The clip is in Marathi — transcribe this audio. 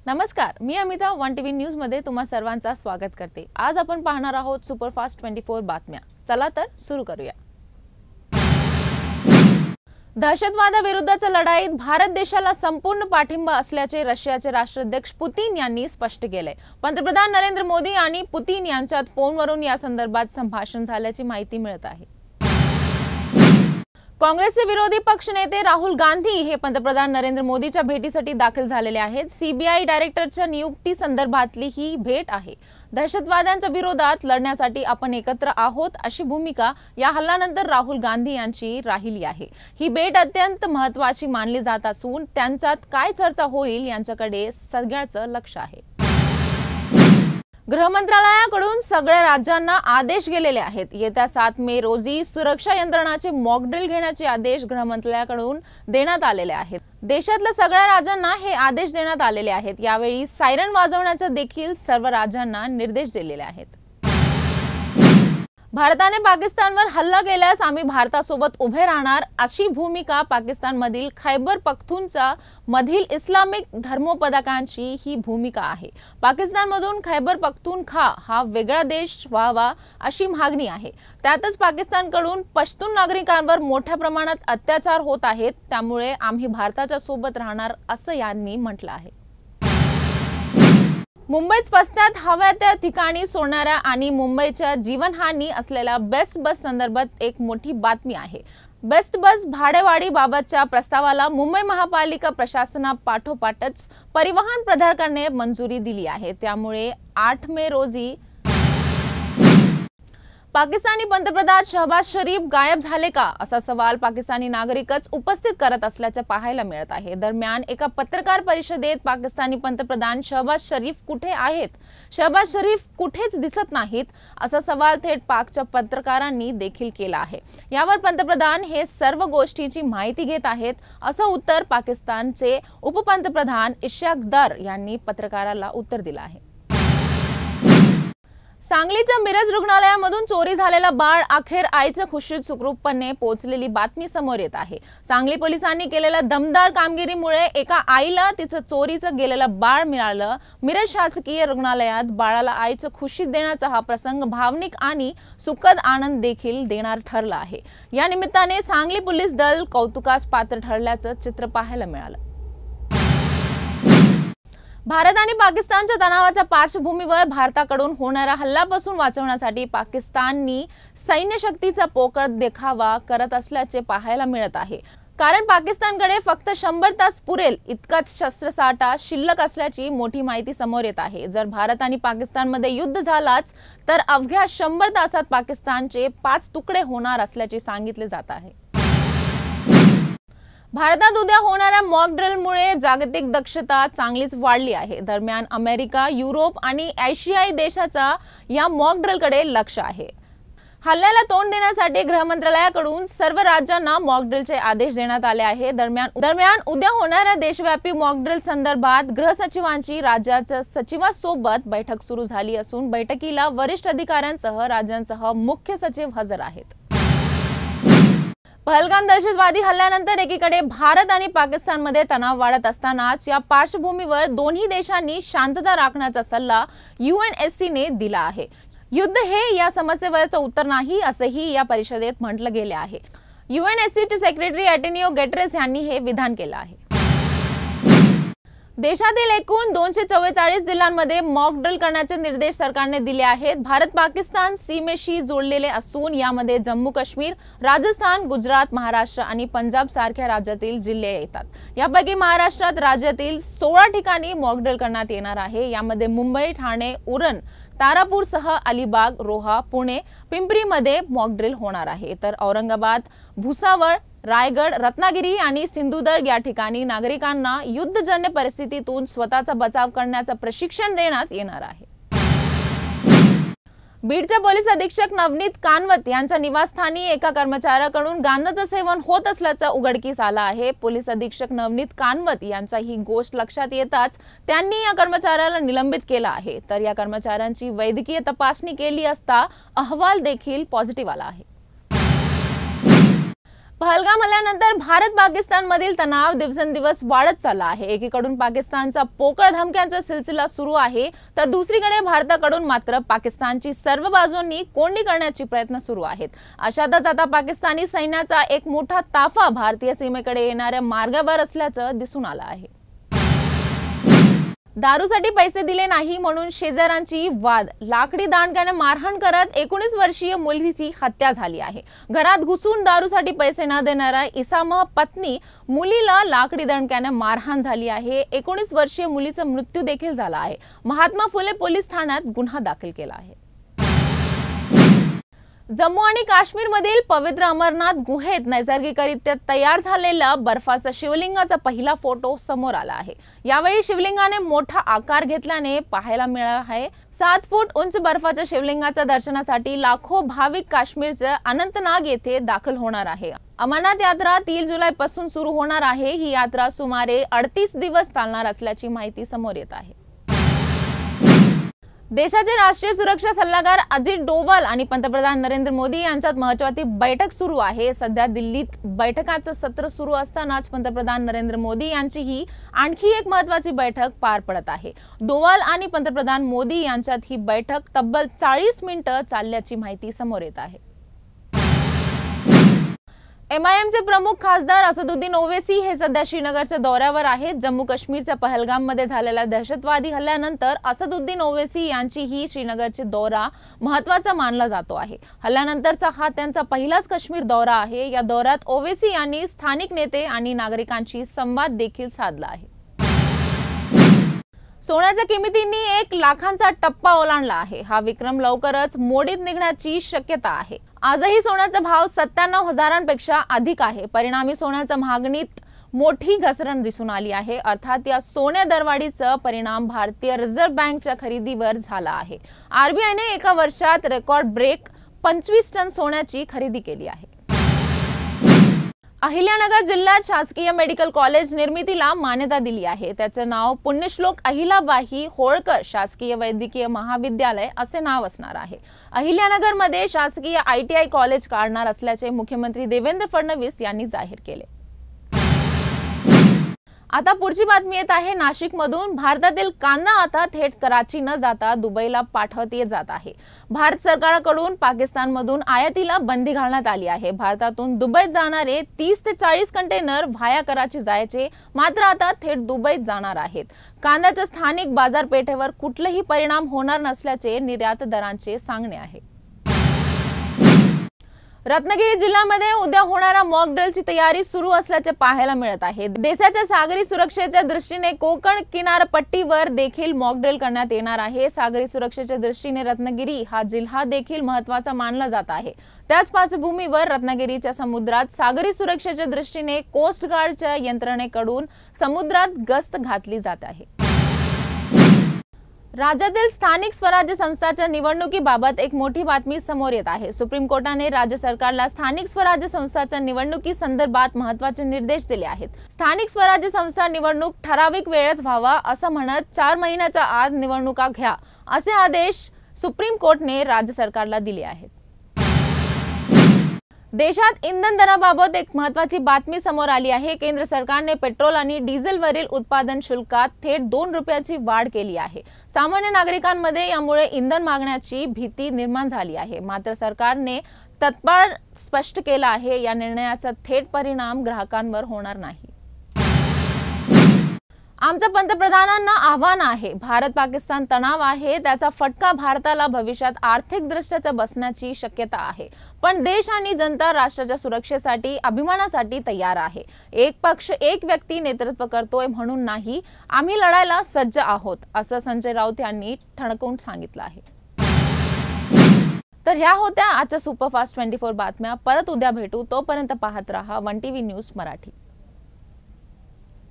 नमस्कार, मी अमिता वन टीव्ही न्यूज मध्ये तुम्हा सर्वांचा स्वागत करते। आज आपण पाहणार आहोत सुपरफास्ट 24 बातम्या। चला तर सुरू करूया। दहशतवादाविरुद्धच्या लढाईत भारत देशाला संपूर्ण पाठिंबा असल्याचे रशियाचे राष्ट्राध्यक्ष पुतिन यांनी स्पष्ट केले। पंतप्रधान नरेंद्र मोदी आणि पुतिन यांच्यात फोनवरून या संदर्भात संभाषण झाल्याची माहिती मिळत आहे। काँग्रेसचे विरोधी पक्ष नेते राहुल गांधी हे पंतप्रधान नरेंद्र मोदीच्या भेटीसाठी दाखल झालेले आहेत। सीबीआय डायरेक्टरच्या नियुक्ती संदर्भातली ही भेट आहे। दहशतवाद्यांच्या विरोधात लढण्यासाठी आपण एकत्र आहोत अशी भूमिका या हल्ल्यानंतर राहुल गांधी यांची राहिली आहे। ही भेट अत्यंत महत्त्वाची मानली जात असून त्यांच्यात काय चर्चा होईल यांच्याकडे सगळ्याचं लक्ष आहे। गृह मंत्रालयाकडून सगळ्या राज्यांना आदेश गेलेले आहेत। येत्या 7 मे रोजी सुरक्षा यंत्रणाचे मॉक ड्रिल घेण्याचे आदेश गृह मंत्रालयाकडून देण्यात आलेले आहेत। देशातल्या सगळ्या राज्यांना हे आदेश देण्यात आलेले आहेत। यावेळी सायरन वाजवण्याचे देखील सर्व राज्यांना निर्देश दिलेले आहेत। भारताने पाकिस्तानवर हल्ला केल्यास आम्ही भारतासोबत उभे राहणार अशी भूमिका पाकिस्तानमधील खैबर पख्तूनचा मधील इस्लामिक धर्मोपदेशकांची ही भूमिका आहे। पाकिस्तानमधून खैबर पख्तूनख्वा हा वेगळा देश व्हावा अशी मागणी आहे। त्यातच पाकिस्तानकडून पश्तून नागरिकांवर मोठ्या प्रमाणात अत्याचार होत आहेत, त्यामुळे आम्ही भारताच्या सोबत राहणार असं यांनी म्हटलं आहे। मुंबईत वस्त्यात हव्या त्या ठिकाणी सोडणाऱ्या आणि मुंबईच्या जीवनहानी असलेल्या बेस्ट बस संदर्भात एक मोठी बातमी आहे। बेस्ट बस भाडेवाढीबाबतच्या प्रस्तावाला मुंबई महापालिका प्रशासनापाठोपाठच परिवहन प्राधिकरणाने मंजुरी दिली आहे। त्यामुळे 8 मे रोजी पाकिस्तानी पंतप्रधान शहबाज शरीफ गायब झाले का असा सवाल पाकिस्तानी नागरिकच उपस्थित करत असल्याचे पाहायला मिळत आहे। दरम्यान एका पत्रकार परिषदेत पाकिस्तानी पंतप्रधान शहबाज शरीफ कुठे आहेत, शहबाज शरीफ कुठेच दिसत नाहीत असा सवाल थेट पाकच्या पत्रकारांनी देखील केला आहे। यावर पंतप्रधान हे सर्व गोष्टीची माहिती घेत आहेत असं उत्तर पाकिस्तानचे उपपंतप्रधान इशाक दर यांनी पत्रकाराला उत्तर दिलं आहे। सांगलीच्या मिरज रुग्णालयामधून चोरी झालेला बाळ अखेर आईच्या खुशीत सुखरूपपणे पोहोचलेली बातमी समोर येत आहे। सांगली पोलिसांनी केलेल्या दमदार कामगिरीमुळे एका आईला तिचं चोरीचं गेलेलं बाळ मिळालं। मिरज शासकीय रुग्णालयात बाळाला आईच्या खुशीत देण्याचा हा प्रसंग भावनिक आणि सुखद आनंद देखील देणार ठरला आहे। या निमित्ताने सांगली पोलीस दल कौतुकास पात्र ठरल्याचं चित्र पाहायला मिळालं। भारत आणि पाकिस्तानच्या तणावाच्या पार्श्वभूमीवर भारताकडून होणाऱ्या हल्ल्यापासून वाचवण्यासाठी पाकिस्ताननी सैन्य शक्तीचा पोकळ देखावा करत असल्याचे पाहायला मिळत आहे। कारण पाकिस्तानकडे फक्त 100 तास पुरेल इतकाच शस्त्रसाठा शिल्लक असल्याची मोठी माहिती समोर येत आहे। जर भारत आणि पाकिस्तानमध्ये युद्ध झालाच तर अवघ्या 100 तासात पाकिस्तानचे 5 तुकडे होणार असल्याचे सांगितले जात आहे। भारतात उद्या होणाऱ्या मॉक ड्रिलमुळे जागतिक दक्षता चांगलीच वाढली आहे। दरम्यान अमेरिका, युरोप आणि आशियाई देशाचा या मॉक ड्रिलकडे लक्ष आहे। हल्ल्याला तोंड देण्यासाठी गृह मंत्रालयाकडून सर्व राज्यांना मॉक ड्रिलचे आदेश देण्यात आले आहे। दरम्यान उद्या होणाऱ्या देशव्यापी मॉक ड्रिल संदर्भात गृह सचिवांची राज्याच्या सचिवांसोबत बैठक सुरू झाली असून बैठकीला वरिष्ठ अधिकाऱ्यांसह राज्यांसह मुख्य सचिव हजर आहेत। पहलगाम दहशतवादी हल्ल्यानंतर एकीकडे भारत आणि पाकिस्तानमध्ये तणाव वाढत असतानाच या पार्श्वभूमीवर दोन्ही देशांनी शांतता राखण्याचा सल्ला UNSC ने दिला आहे। युद्ध हे या समस्येवरचं उत्तर नाही असंही या परिषदेत म्हटलं गेले आहे। UNSC चे सेक्रेटरी अँटोनियो गुटेरेस यांनी हे विधान केलं आहे। देशातील एकूण 244 जिल्ह्यांमध्ये मॉक ड्रिल करण्याचे निर्देश सरकारने दिले आहेत। भारत पाकिस्तान सीमेशी जोडलेले असून यामध्ये जम्मू काश्मीर, राजस्थान, गुजरात, महाराष्ट्र आणि पंजाब सारख्या राज्यातील जिल्हे येतात। यापैकी महाराष्ट्रात राज्यातील 16 ठिकाणी मॉक ड्रिल करण्यात येणार आहे। यामध्ये मुंबई, ठाणे, उरण, तारापूरसह अलिबाग, रोहा, पुणे, पिंपरीमध्ये मॉक ड्रिल होणार आहे। तर औरंगाबाद, भुसावळ, रायगड, रत्नागिरी आणि सिंधुदुर्ग या ठिकाणी नागरिकांना युद्धजन्य परिस्थितीतून स्वतःचा बचाव करण्याचे प्रशिक्षण देण्यात येणार आहे। बीडचे पोलीस अधीक्षक नवनीत कानवत यांच्या निवासस्थानी एका कर्मचाऱ्याकडून गांजाचे सेवन होत असल्याचं उघडकीस आलं आहे। पोलीस अधीक्षक नवनीत कानवत यांचा ही गोष्ट लक्षात येताच त्यांनी या कर्मचाऱ्याला निलंबित केलं आहे। तर या कर्मचाऱ्यांची वैद्यकीय तपासणी केली असता अहवाल देखील पॉझिटिव्ह आला आहे। पहलगाम हल्ल्यानंतर भारत पाकिस्तान मधील तणाव दिवसेंदिवस वाढत चालला आहे। एकीकडून पाकिस्तानचा पोकळ धमक्यांचा सिलसिला सुरू आहे, तर दुसरीकडे भारताकडून मात्र पाकिस्तानची सर्व बाजूंनी कोंडी करण्याचे प्रयत्न सुरू आहेत। अशातच आता पाकिस्तानी सैन्याचा एक मोठा ताफा भारतीय सीमेकडे येणाऱ्या मार्गावर असल्याचं दिसून आलं आहे। दारूसाठी पैसे दिले नाही म्हणून शेजाऱ्यांची वाद, लाकडी दांडक्याने मारहाण करत 19 वर्षीय मुलीची हत्या झाली आहे। घरात घुसून दारूसाठी पैसे न देणारा इसामह पत्नी मुलीला लाकडी दांडक्याने मारहाण झाली आहे। 19 वर्षीय मुलीचा मृत्यू देखील झाला आहे। महात्मा फुले पोलीस ठाण्यात गुन्हा दाखल केला आहे। जम्मू आणि काश्मीर मधील पवित्र अमरनाथ गुहेत नैसर्गिकरित्या तयार झालेला बर्फाचा शिवलिंगाचा पहिला फोटो समोर आला आहे। यावेळी शिवलिंगाने मोठा आकार घेतल्याने पाहायला मिळाला आहे। 7 फूट उंच बर्फाच्या शिवलिंगाच्या दर्शनासाठी लाखो भाविक काश्मीरच्या अनंतनाग येथे दाखल होणार आहे। अमरनाथ यात्रा 3 जुलै पासून सुरू होणार आहे। ही यात्रा सुमारे 38 दिवस चालणार असल्याची माहिती समोर येत आहे। देशाचे राष्ट्रीय सुरक्षा सल्लागार अजित डोवाल आणि पंतप्रधान नरेंद्र मोदी यांच्यात महत्त्वाची बैठक सुरू आहे। सध्या दिल्लीत बैठकांचं सत्र सुरू असतानाच पंतप्रधान नरेंद्र मोदी यांची ही आणखी एक महत्त्वाची बैठक पार पडत आहे। डोवाल आणि पंतप्रधान मोदी यांच्यात ही बैठक तब्बल 40 मिनिटं चालल्याची माहिती समोर येत आहे। एमआयएमचे प्रमुख खासदार असदुद्दीन ओवैसी हे सध्या श्रीनगरच्या दौऱ्यावर आहेत। जम्मू काश्मीरच्या पहलगाममध्ये झालेल्या दहशतवादी हल्ल्यानंतर असदुद्दीन ओवैसी यांची ही श्रीनगरची दौरा महत्त्वाचा मानला जातो आहे। हल्ल्यानंतरचा हा त्यांचा पहिलाच काश्मीर दौरा आहे। या दौऱ्यात ओवैसी यांनी स्थानिक नेते आणि नागरिकांशी संवाद देखील साधला आहे। सोन्याच्या किमतींनी 1 लाखांचा टप्पा ओलांडला आहे। हा विक्रम लवकरच मोडीत निघण्याची शक्यता आहे। आजही सोन्याचा भाव 97,000पेक्षा अधिक आहे। परिणामी सोन्याच्या मागणीत मोठी घसरण दिसून आली आहे। अर्थात या सोन्या दरवाढीचा परिणाम भारतीय रिझर्व्ह बँकच्या खरेदीवर झाला आहे। आरबीआयने एका वर्षात रेकॉर्ड ब्रेक 25 टन सोन्याची खरेदी केली आहे। अहिल्यानगर जिल्ह्यात शासकीय मेडिकल कॉलेज निर्मितीला मान्यता दिली आहे। त्याचे नाव पुण्यश्लोक अहिल्याबाई होळकर शासकीय वैद्यकीय महाविद्यालय असे नाव असणार आहे। अहिल्यानगरमध्ये शासकीय ITI कॉलेज काढणार असल्याचे मुख्यमंत्री देवेंद्र फडणवीस यांनी जाहीर केले। आता पुढची बातमी येत आहे नाशिकमधून। भारतातील कांदा आता थेट कराची न जाता दुबईला पाठवत जात आहे। भारत सरकारकडून पाकिस्तानमधून आयातीला बंदी घालण्यात आली आहे। भारतातून दुबईत जाणारे 30 ते 40 कंटेनर व्हाया कराची जायचे मात्र आता थेट दुबईत जाणार आहेत। कांद्याच्या स्थानिक बाजारपेठेवर कुठलाही परिणाम होणार नसल्याचे निर्यातदारांचे सांगणे आहे। रत्नागिरी जिल्ह्यामध्ये उद्या होणारा मॉक ड्रिलची तयारी सुरू असल्याचे पाहायला मिळत आहे। देशाच्या सागरी सुरक्षेच्या दृष्टीने कोकण किनारपट्टीवर देखील मॉक ड्रिल करण्यात येणार आहे। सागरी सुरक्षेच्या दृष्टीने रत्नागिरी हा जिल्हा देखील महत्त्वाचा मानला जात आहे। त्याच पार्श्वभूमीवर रत्नागिरीच्या समुद्रात सागरी सुरक्षेच्या दृष्टीने कोस्ट गार्डच्या यंत्रणेकडून समुद्रात गस्त घातली जात आहे। राज्यातील स्थानिक स्वराज्य संस्थांच्या निवडणुकीबाबत एक मोठी बातमी समोर येत आहे। सुप्रीम कोर्टाने राज्य सरकारला स्थानिक स्वराज्य संस्थांच्या निवडणुकी संदर्भात महत्त्वाचे निर्देश दिले आहेत। स्थानिक स्वराज्य संस्था निवडणूक ठराविक वेळेत व्हावा असं म्हणत 4 महिन्याच्या आत निवडणुका घ्या असे आदेश सुप्रीम कोर्टाने राज्य सरकारला दिले आहेत। देशात इंधन दराबाबत एक महत्त्वाची बातमी समोर आली आहे। केंद्र सरकारने पेट्रोल आणि डिझेलवरील उत्पादन शुल्कात थेट 2 रुपयाची वाढ केली आहे। सामान्य नागरिकांमध्ये यामुळे इंधन मागण्याची भीती निर्माण झाली आहे। मात्र सरकारने तत्काळ स्पष्ट केलं आहे या निर्णयाचा थेट परिणाम ग्राहकांवर होणार नाही। आमचं पंतप्रधानांना आव्हान आहे। भारत पाकिस्तान तणाव आहे त्याचा फटका भारताला भविष्यात आर्थिक दृष्ट्या बसण्याची शक्यता आहे। पण देश आणि जनता राष्ट्राच्या सुरक्षेसाठी अभिमानासाठी तयार आहे। एक पक्ष एक व्यक्ती नेतृत्व करतोय म्हणून नाही, आम्ही लढायला सज्ज आहोत असं संजय राऊत यांनी ठणकवून सांगितलं आहे। तर ह्या होत्या आजच्या सुपरफास्ट 24 बातम्या। परत उद्या भेटू, तोपर्यंत पाहत रहा 1 TV न्यूज मराठी।